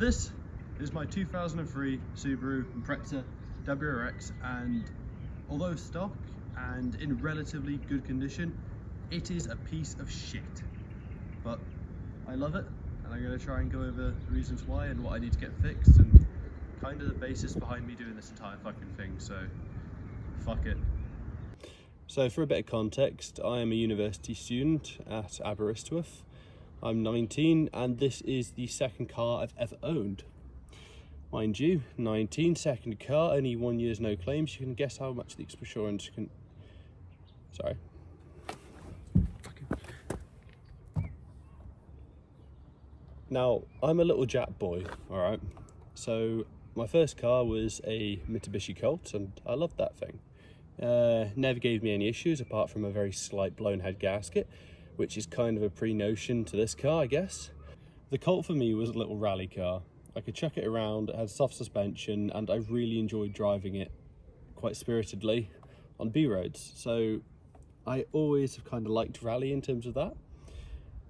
This is my 2003 Subaru Impreza WRX, and although stock and in relatively good condition, it is a piece of shit. But I love it, and I'm going to try and go over the reasons why and what I need to get fixed, and kind of the basis behind me doing this entire fucking thing, so fuck it. So for a bit of context, I am a university student at Aberystwyth. I'm 19 and this is the second car I've ever owned. Mind you, 19, second car, only 1 year's no claims. You can guess how much the insurance can... Sorry. Now, I'm a little Jap boy, alright? So my first car was a Mitsubishi Colt and I loved that thing. Never gave me any issues apart from a very slight blown head gasket, which is kind of a pre-notion to this car, I guess. The Colt for me was a little rally car. I could chuck it around, it had soft suspension, and I really enjoyed driving it quite spiritedly on B roads. So I always have kind of liked rally in terms of that.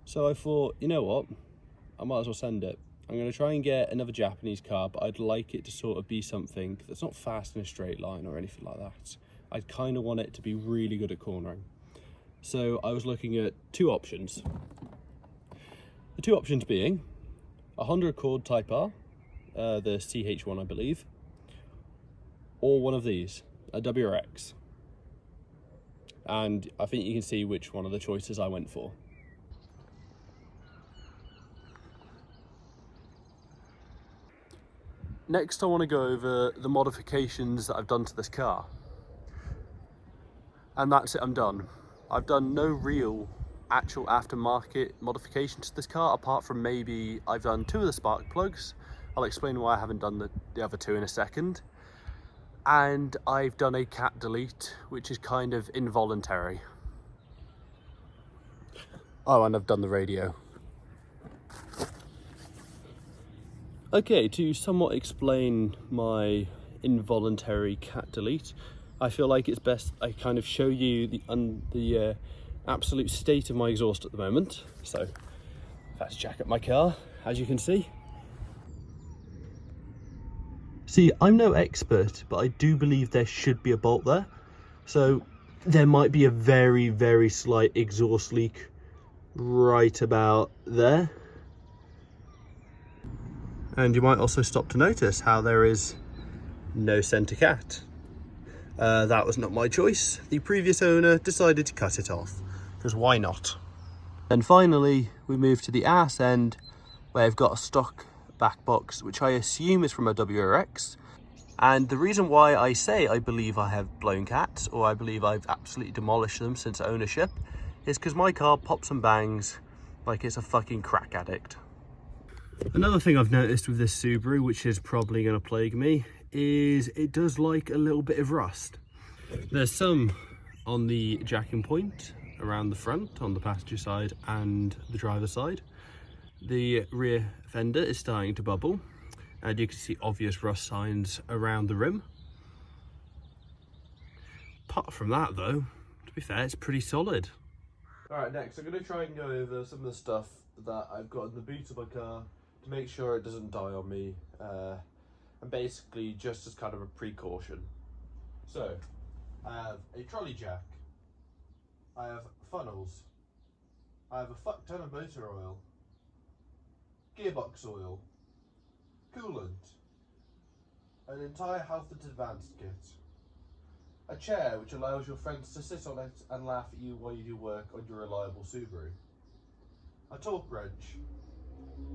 So I thought, you know what, I might as well send it. I'm going to try and get another Japanese car, but I'd like it to sort of be something that's not fast in a straight line or anything like that. I'd kind of want it to be really good at cornering. So I was looking at two options. The two options being a Honda Accord Type R, the CH1 I believe, or one of these, a WRX. And I think you can see which one of the choices I went for. Next I want to go over the modifications that I've done to this car. And that's it, I'm done. I've done no real actual aftermarket modifications to this car, apart from maybe I've done two of the spark plugs. I'll explain why I haven't done the other two in a second. And I've done a cat delete, which is kind of involuntary. Oh, and I've done the radio. Okay, to somewhat explain my involuntary cat delete, I feel like it's best I kind of show you the absolute state of my exhaust at the moment. So let's jack up my car, as you can see. See, I'm no expert, but I do believe there should be a bolt there. So there might be a very, very slight exhaust leak right about there. And you might also stop to notice how there is no center cat. That was not my choice. The previous owner decided to cut it off, because why not? And finally, we move to the arse end, where I've got a stock back box, which I assume is from a WRX. And the reason why I say I believe I have blown cats, or I believe I've absolutely demolished them since ownership, is because my car pops and bangs like it's a fucking crack addict. Another thing I've noticed with this Subaru, which is probably going to plague me, is it does like a little bit of rust. There's some on the jacking point around the front, on the passenger side and the driver's side. The rear fender is starting to bubble, and you can see obvious rust signs around the rim. Apart from that though, to be fair, it's pretty solid. Alright, next I'm going to try and go over some of the stuff that I've got in the boot of my car to make sure it doesn't die on me, and basically just as kind of a precaution. So, I have a trolley jack, I have funnels, I have a fuck ton of motor oil, gearbox oil, coolant, an entire Health and Advanced kit, a chair which allows your friends to sit on it and laugh at you while you do work on your reliable Subaru, a torque wrench,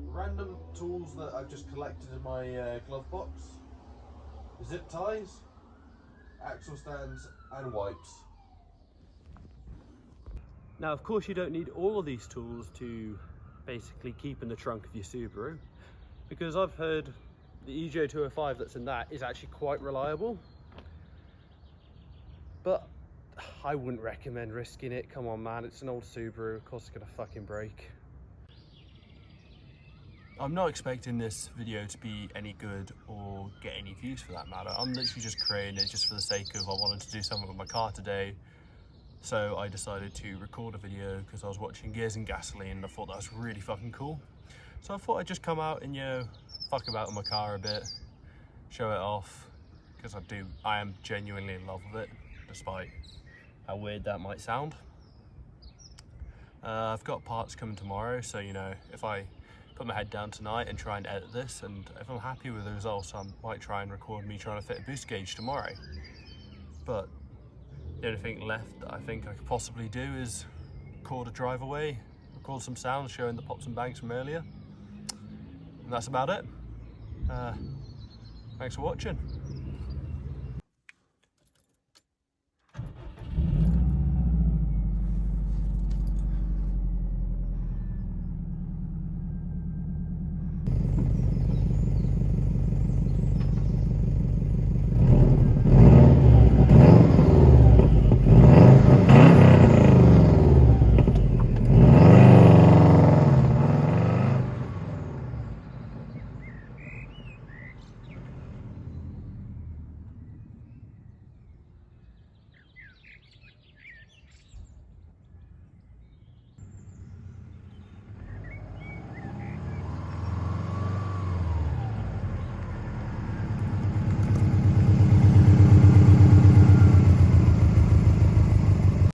random tools that I've just collected in my glove box, zip ties, axle stands and wipes. Now of course you don't need all of these tools to basically keep in the trunk of your Subaru, because I've heard the EJ205 that's in that is actually quite reliable, but I wouldn't recommend risking it. Come on man, it's an old Subaru, of course it's gonna fucking break. I'm not expecting this video to be any good or get any views for that matter. I'm literally just creating it just for the sake of I wanted to do something with my car today. So I decided to record a video because I was watching Gears and Gasoline and I thought that was really fucking cool. So I thought I'd just come out and, you know, fuck about with my car a bit, show it off, because I am genuinely in love with it, despite how weird that might sound. I've got parts coming tomorrow, so, you know, if I put my head down tonight and try and edit this, and if I'm happy with the results, I might try and record me trying to fit a boost gauge tomorrow. But the only thing left that I think I could possibly do is record a drive away, record some sounds showing the pops and bangs from earlier. And that's about it. Thanks for watching.